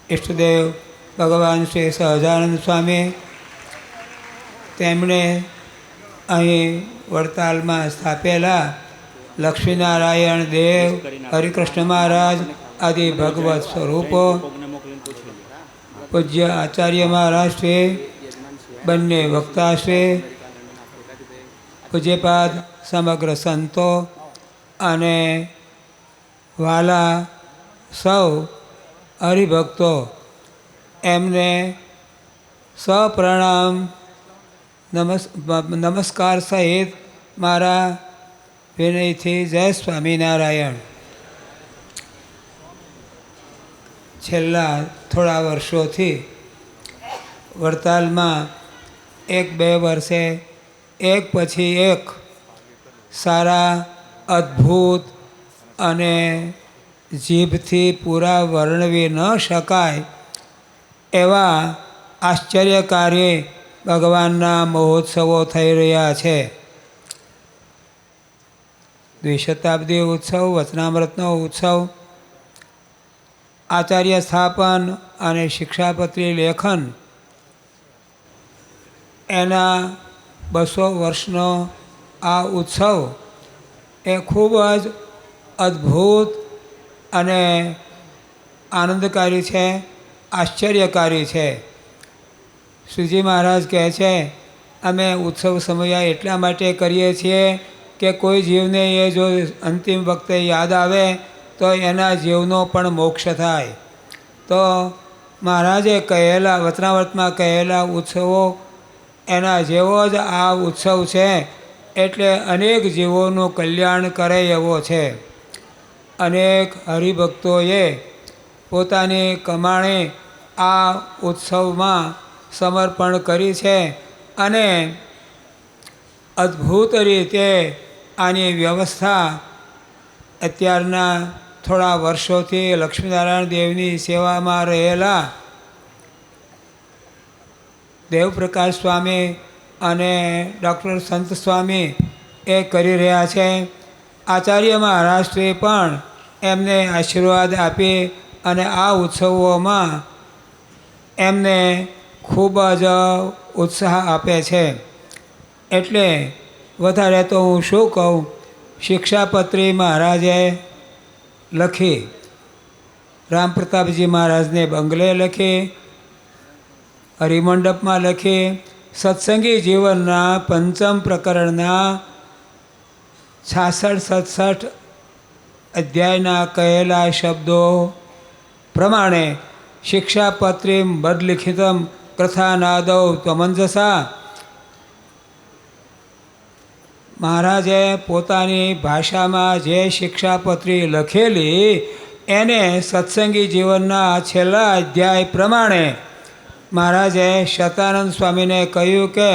ઈષ્ટદેવ ભગવાન શ્રી સહજાનંદ સ્વામી તેમણે અહીં વડતાલમાં સ્થાપેલા લક્ષ્મીનારાયણ દેવ, હરિકૃષ્ણ મહારાજ આદિ ભગવત સ્વરૂપો, પૂજ્ય આચાર્ય મહારાજ શ્રી, બંને વક્તા શ્રી, પૂજ્યપાદ સમગ્ર સંતો અને વાલા સૌ હરિભક્તો એમને સપ્રણામ નમસ્કાર સહિત મારા વિનયથી જય સ્વામિનારાયણ. છેલ્લા થોડા વર્ષોથી વડતાલમાં 1-2 વર્ષે એક પછી એક સારા અદ્ભુત અને જીભથી પૂરા વર્ણવી ન શકાય એવા આશ્ચર્યકારી ભગવાનના મહોત્સવો થઈ રહ્યા છે. દ્વિશતાબ્દી ઉત્સવ, વચનામૃતનો ઉત્સવ, આચાર્ય સ્થાપન અને શિક્ષાપત્રી લેખન, એના 200 વર્ષનો આ ઉત્સવ એ ખૂબ જ અદ્ભુત અને આનંદકારી છે, આશ્ચર્યકારી છે. શ્રીજી મહારાજ કહે છે, અમે ઉત્સવ સમયા એટલા માટે કરીએ છીએ કે કોઈ જીવને એ જો અંતિમ વખતે યાદ આવે તો એના જીવનો પણ મોક્ષ થાય. તો મહારાજે કહેલા, વચનામૃતમાં કહેલા ઉત્સવો એના જેવો જ આ ઉત્સવ છે. એટલે અનેક જીવોનું કલ્યાણ કરે એવો છે. અનેક હરિભક્તોએ પોતાની કમાણી આ ઉત્સવમાં સમર્પણ કરી છે અને અદ્ભુત રીતે આની વ્યવસ્થા અત્યારના થોડા વર્ષોથી લક્ષ્મીનારાયણ દેવની સેવામાં રહેલા દેવપ્રકાશ સ્વામી અને ડૉક્ટર સંત સ્વામી એ કરી રહ્યા છે. આચાર્ય મહારાજશ્રી પણ એમને આશીર્વાદ આપી અને આ ઉત્સવોમાં એમને ખૂબ જ ઉત્સાહ આપે છે. એટલે વધારે તો હું શું કહું, શિક્ષાપત્રી મહારાજે લખી, રામપ્રતાપજી મહારાજને બંગલે લખી, હરિમંડપમાં લખી, સત્સંગી જીવનના 5મ પ્રકરણના 66-67 અધ્યાયના કહેલા શબ્દો પ્રમાણે શિક્ષાપત્રીમ બદલિખિતમ કથાનાદૌ ત્વમંજસા, મહારાજે પોતાની ભાષામાં જે શિક્ષાપત્રી લખેલી એને સત્સંગી જીવનના છેલ્લા અધ્યાય પ્રમાણે મહારાજે શતાનંદ સ્વામીને કહ્યું કે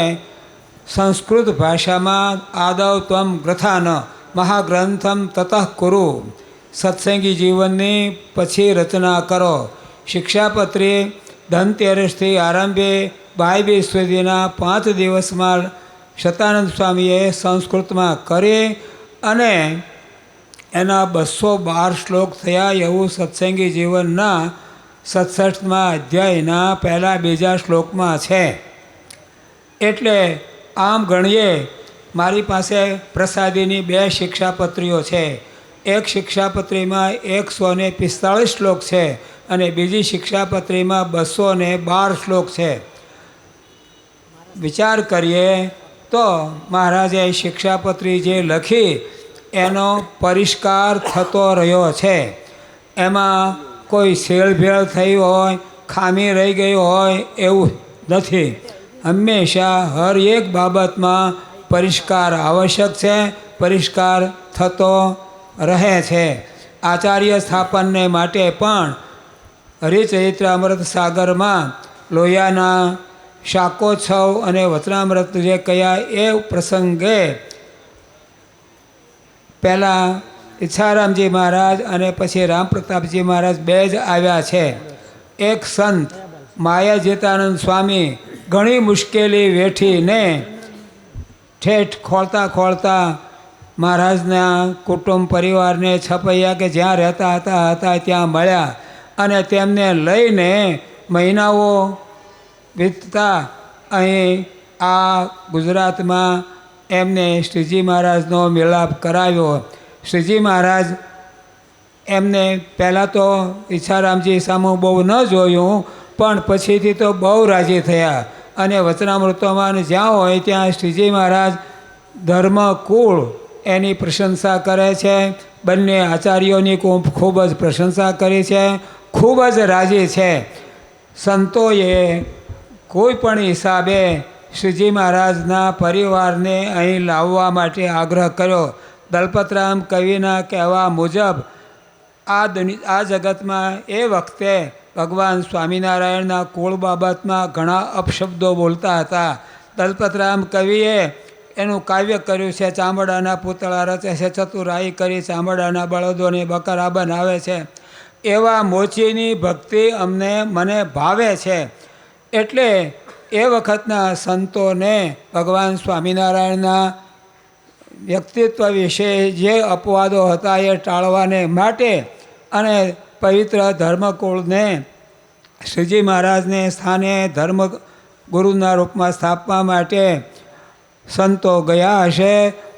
સંસ્કૃત ભાષામાં આદૌ ત્વમ ગ્રથાન મહાગ્રંથમ તતઃ કુરુ, સત્સંગી જીવનની પછી રચના કરો. શિક્ષાપત્રી ધનતેરસથી આરંભી ભાઈબીજ સુધીના 5 દિવસમાં શતાનંદ સ્વામીએ સંસ્કૃતમાં કરી અને એના 212 શ્લોક થયા એવું સત્સંગી જીવનના 67મા અધ્યાયના પહેલા બીજા શ્લોકમાં છે. એટલે આમ ગણીએ, મારી પાસે પ્રસાદીની 2 શિક્ષાપત્રીઓ છે. એક શિક્ષાપત્રીમાં 145 શ્લોક છે અને બીજી શિક્ષાપત્રીમાં 212 શ્લોક છે. વિચાર કરીએ તો મહારાજે શિક્ષાપત્રી જે લખી એનો પરિષ્કાર થતો રહ્યો છે. એમાં કોઈ સેળભેળ થઈ હોય, ખામી રહી ગઈ હોય એવું નથી. હંમેશા હર એક બાબતમાં પરિષ્કાર આવશ્યક છે, પરિષ્કાર થતો રહે છે. આચાર્ય સ્થાપનને માટે પણ હરિચરિત્ર અમૃત સાગરમાં લોહિયાના શાકોત્સવ અને વચનામૃત જે કયા એ પ્રસંગે પહેલાં ઈચ્છારામજી મહારાજ અને પછી રામપ્રતાપજી મહારાજ 2 જ આવ્યા છે. એક સંત માયાજીતાનંદ સ્વામી ઘણી મુશ્કેલી વેઠીને ઠેઠ ખોળતા મહારાજના કુટુંબ પરિવારને છપૈયા કે જ્યાં રહેતા હતા ત્યાં મળ્યા અને તેમને લઈને મહિનાઓ વીતતા અહીં આ ગુજરાતમાં એમને શ્રીજી મહારાજનો મેળાપ કરાવ્યો. શ્રીજી મહારાજ એમને પહેલાં તો ઈચ્છારામજી સામું બહુ ન જોયું, પણ પછીથી તો બહુ રાજી થયા અને વચનામૃતોમાં જ્યાં હોય ત્યાં શ્રીજી મહારાજ ધર્મ કુળ એની પ્રશંસા કરે છે. બંને આચાર્યોની ખૂબ જ પ્રશંસા કરી છે, ખૂબ જ રાજી છે. સંતોએ કોઈ પણ હિસાબે શ્રીજી મહારાજના પરિવારને અહીં લાવવા માટે આગ્રહ કર્યો. દલપતરામ કવિના કહેવા મુજબ આ જગતમાં એ વખતે ભગવાન સ્વામિનારાયણના કુળ બાબતમાં ઘણા અપશબ્દો બોલતા હતા. દલપતરામ કવિએ એનું કાવ્ય કર્યું છે. ચામડાના પૂતળા રચે છે, ચતુરાઈ કરી ચામડાના બળદોને બકરા બનાવે છે. એવા મોચીની ભક્તિ મને ભાવે છે. એટલે એ વખતના સંતોને ભગવાન સ્વામિનારાયણના વ્યક્તિત્વ વિશે જે અપવાદો હતા એ ટાળવાને માટે અને પવિત્ર ધર્મકુળને શ્રીજી મહારાજને સ્થાને ધર્મગુરુના રૂપમાં સ્થાપવા માટે સંતો ગયા હશે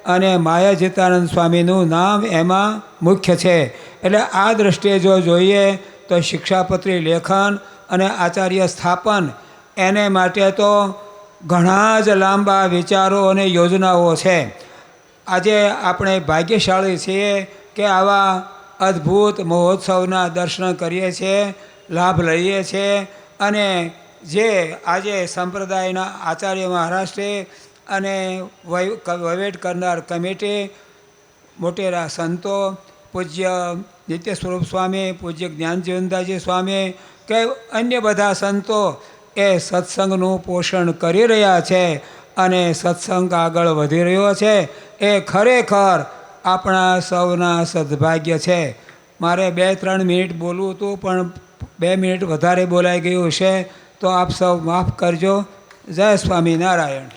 અને માયાજીતાનંદ સ્વામીનું નામ એમાં મુખ્ય છે. એટલે આ દૃષ્ટિએ જો જોઈએ તો શિક્ષાપત્રી લેખન અને આચાર્ય સ્થાપન એને માટે તો ઘણા જ લાંબા વિચારો અને યોજનાઓ છે. આજે આપણે ભાગ્યશાળી છીએ કે આવા અદ્ભુત મહોત્સવના દર્શન કરીએ છીએ, લાભ લઈએ છીએ. અને જે આજે સંપ્રદાયના આચાર્ય મહારાષ્ટ્રે અને વહીવટ કરનાર કમિટી, મોટેરા સંતો, પૂજ્ય નિત્ય સ્વરૂપ સ્વામી, પૂજ્ય જ્ઞાનજીવનદાસજી સ્વામી કે અન્ય બધા સંતો એ સત્સંગનું પોષણ કરી રહ્યા છે અને સત્સંગ આગળ વધી રહ્યો છે. એ ખરેખર આપણા સૌના સદભાગ્ય છે. મારે 2-3 મિનિટ બોલવું હતું, પણ 2 મિનિટ વધારે બોલાઈ ગયું છે, તો આપ સૌ માફ કરજો. જય સ્વામિનારાયણ.